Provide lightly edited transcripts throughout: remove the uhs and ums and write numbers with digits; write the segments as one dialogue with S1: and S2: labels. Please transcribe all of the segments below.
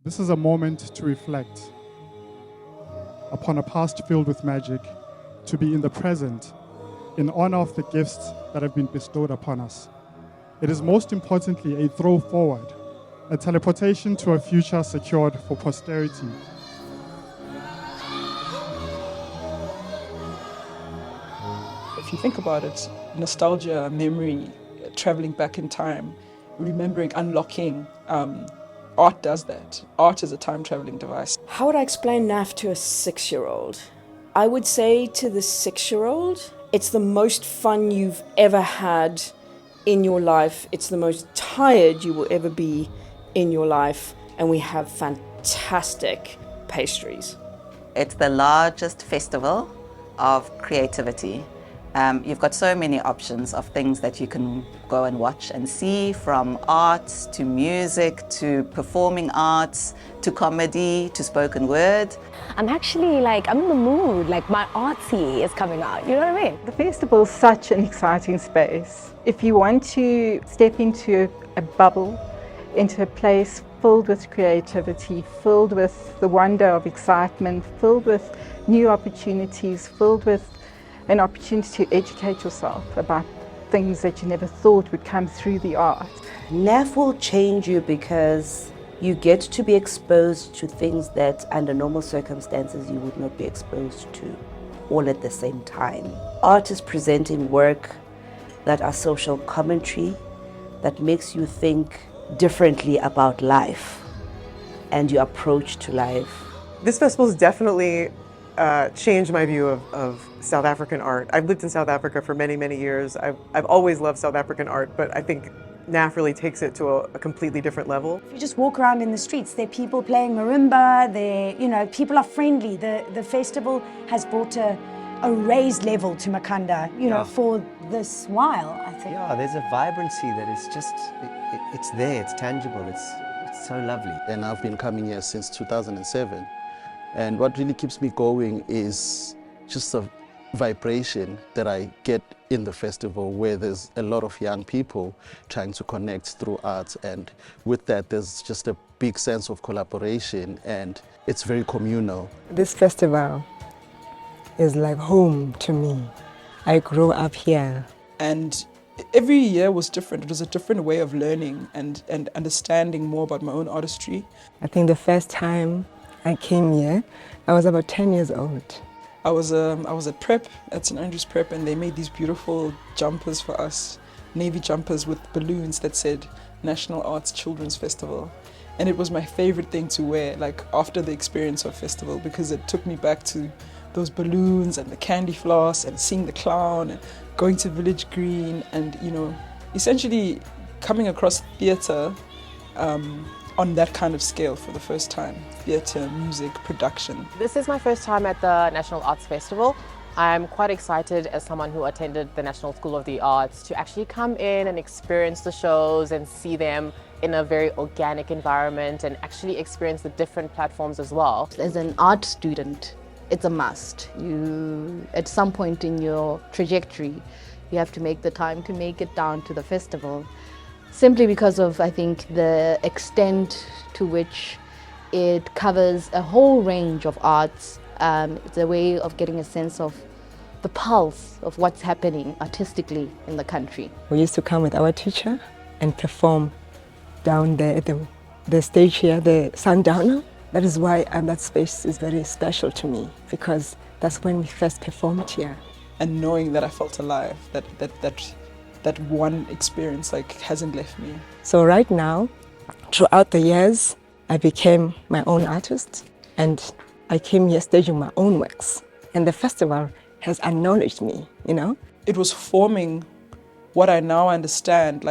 S1: This is a moment to reflect upon a past filled with magic, to be in the present, in honor of the gifts that have been bestowed upon us. It is most importantly a throw forward, a teleportation to a future secured for posterity.
S2: If you think about it, nostalgia, memory, traveling back in time, remembering, unlocking, art does that. Art is a time-traveling device.
S3: How would I explain NAF to a 6-year-old? I would say to the 6-year-old, it's the most fun you've ever had in your life. It's the most tired you will ever be in your life. And we have fantastic pastries.
S4: It's the largest festival of creativity. You've got so many options of things that you can go and watch and see, from arts to music to performing arts to comedy to spoken word.
S5: I'm actually I'm in the mood, my artsy is coming out, you know what I mean?
S6: The festival is such an exciting space. If you want to step into a bubble, into a place filled with creativity, filled with the wonder of excitement, filled with new opportunities, filled with an opportunity to educate yourself about things that you never thought would come through the art.
S7: NAF will change you because you get to be exposed to things that under normal circumstances you would not be exposed to, all at the same time. Art is presenting work that are social commentary, that makes you think differently about life and your approach to life.
S8: This festival has definitely changed my view of South African art. I've lived in South Africa for many, many years. I've always loved South African art, but I think NAF really takes it to a completely different level.
S9: If you just walk around in the streets, there are people playing marimba, people are friendly. The festival has brought a raised level to Makhanda, for this while, I think.
S10: Yeah, there's a vibrancy that is just, it's there, it's tangible, it's so lovely.
S11: And I've been coming here since 2007. And what really keeps me going is just a vibration that I get in the festival, where there's a lot of young people trying to connect through art. And with that, there's just a big sense of collaboration, and it's very communal.
S12: This festival is like home to me. I grew up here.
S2: And every year was different. It was a different way of learning and understanding more about my own artistry.
S12: I think the first time I came here, I was about 10 years old.
S2: I was at prep, at St. Andrew's Prep, and they made these beautiful jumpers for us, navy jumpers with balloons that said National Arts Children's Festival. And it was my favorite thing to wear, after the experience of festival, because it took me back to those balloons and the candy floss and seeing the clown and going to Village Green and, essentially coming across theatre on that kind of scale for the first time. Theatre, music, production.
S13: This is my first time at the National Arts Festival. I'm quite excited as someone who attended the National School of the Arts to actually come in and experience the shows and see them in a very organic environment and actually experience the different platforms as well.
S14: As an art student, it's a must. At some point in your trajectory, you have to make the time to make it down to the festival. Simply because of, I think, the extent to which it covers a whole range of arts. It's a way of getting a sense of the pulse of what's happening artistically in the country.
S12: We used to come with our teacher and perform down there at the stage here, the Sundowner. That is why that space is very special to me, because that's when we first performed here.
S2: And knowing that I felt alive, that one experience hasn't left me.
S12: So right now, throughout the years, I became my own artist, and I came here staging my own works. And the festival has acknowledged me,
S2: It was forming what I now understand,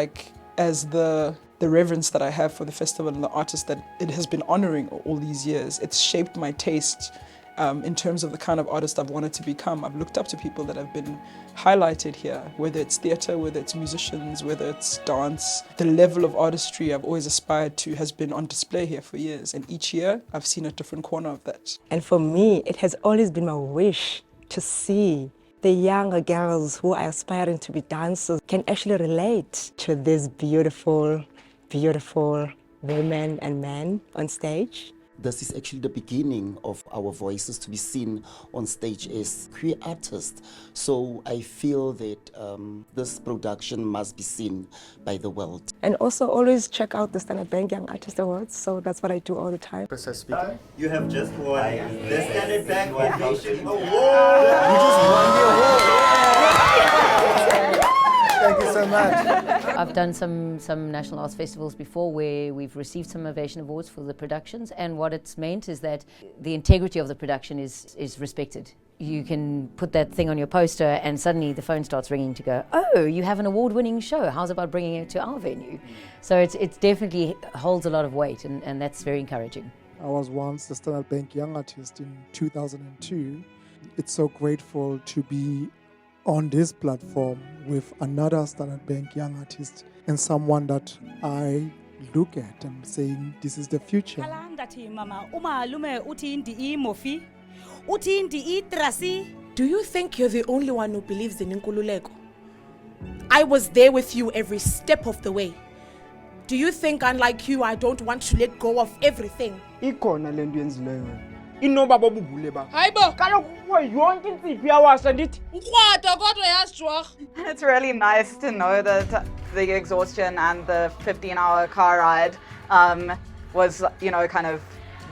S2: as the reverence that I have for the festival and the artists that it has been honoring all these years. It's shaped my taste in terms of the kind of artist I've wanted to become. I've looked up to people that have been highlighted here, whether it's theatre, whether it's musicians, whether it's dance. The level of artistry I've always aspired to has been on display here for years, and each year I've seen a different corner of that.
S12: And for me, it has always been my wish to see the younger girls who are aspiring to be dancers can actually relate to this beautiful, beautiful women and men on stage.
S15: This is actually the beginning of our voices to be seen on stage as queer artists. So I feel that this production must be seen by the world.
S12: And also always check out the Standard Bank Young Artist Awards. So that's what I do all the time.
S16: You have just won the Standard Bank Foundation Award.
S10: You just won the award. Thank you so much.
S17: I've done some national arts festivals before where we've received some Ovation Awards for the productions, and what it's meant is that the integrity of the production is respected. You can put that thing on your poster and suddenly the phone starts ringing to go, oh, you have an award-winning show, how's about bringing it to our venue? So it definitely holds a lot of weight, and that's very encouraging.
S18: I was once the Standard Bank Young Artist in 2002. It's so grateful to be on this platform with another Standard Bank Young Artist and someone that I look at and saying this is the future.
S19: Do you think you're the only one who believes in Nkululeko? I was there with you every step of the way. Do you think, unlike you, I don't want to let go of everything?
S20: It's really nice to know that the exhaustion and the 15-hour car ride was, kind of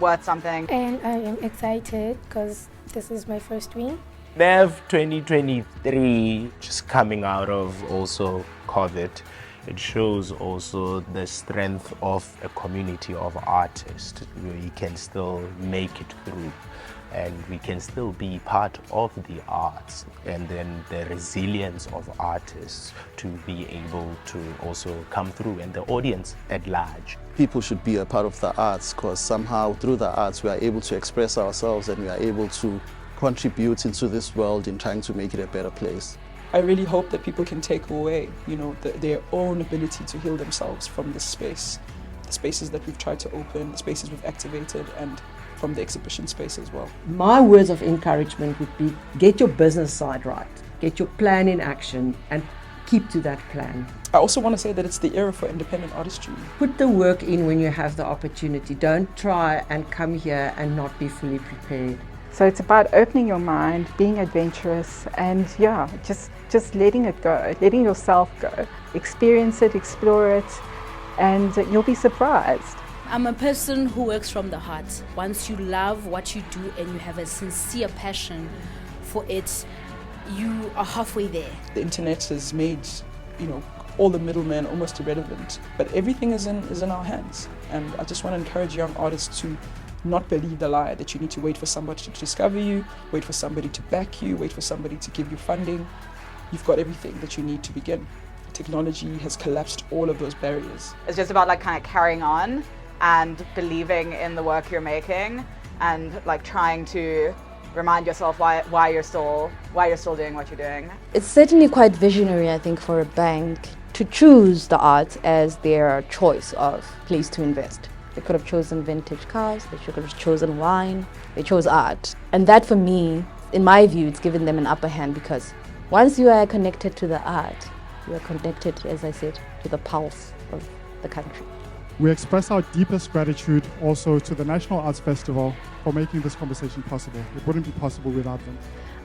S20: worth something.
S21: And I am excited because this is my first win.
S22: NAV 2023, just coming out of also COVID, it shows also the strength of a community of artists. We can still make it through, and we can still be part of the arts, and then the resilience of artists to be able to also come through, and the audience at large.
S11: People should be a part of the arts because somehow through the arts we are able to express ourselves and we are able to contribute into this world in trying to make it a better place.
S2: I really hope that people can take away, their own ability to heal themselves from this space, the spaces that we've tried to open, the spaces we've activated, and from the exhibition space as well.
S23: My words of encouragement would be get your business side right, get your plan in action, and keep to that plan.
S2: I also want to say that it's the era for independent artistry.
S23: Put the work in when you have the opportunity. Don't try and come here and not be fully prepared.
S6: So it's about opening your mind, being adventurous, and just letting it go, letting yourself go. Experience it, explore it, and you'll be surprised.
S24: I'm a person who works from the heart. Once you love what you do and you have a sincere passion for it, you are halfway there.
S2: The internet has made, all the middlemen almost irrelevant, but everything is in our hands. And I just want to encourage young artists to not believe the lie that you need to wait for somebody to discover you, wait for somebody to back you, wait for somebody to give you funding. You've got everything that you need to begin. Technology has collapsed all of those barriers.
S20: It's just about kind of carrying on and believing in the work you're making, and trying to remind yourself why you're still doing what you're doing.
S14: It's certainly quite visionary, I think, for a bank to choose the arts as their choice of place to invest. They could have chosen vintage cars, they should have chosen wine, they chose art. And that for me, in my view, it's given them an upper hand, because once you are connected to the art, you are connected, as I said, to the pulse of the country.
S1: We express our deepest gratitude also to the National Arts Festival for making this conversation possible. It wouldn't be possible without them.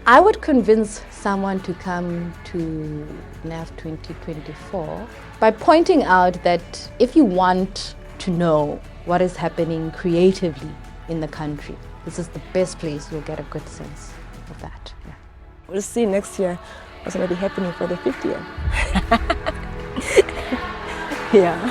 S14: I would convince someone to come to NAF 2024 by pointing out that if you want to know what is happening creatively in the country, this is the best place you'll get a good sense of that. Yeah.
S12: We'll see next year what's going to be happening for the 5th year. Yeah.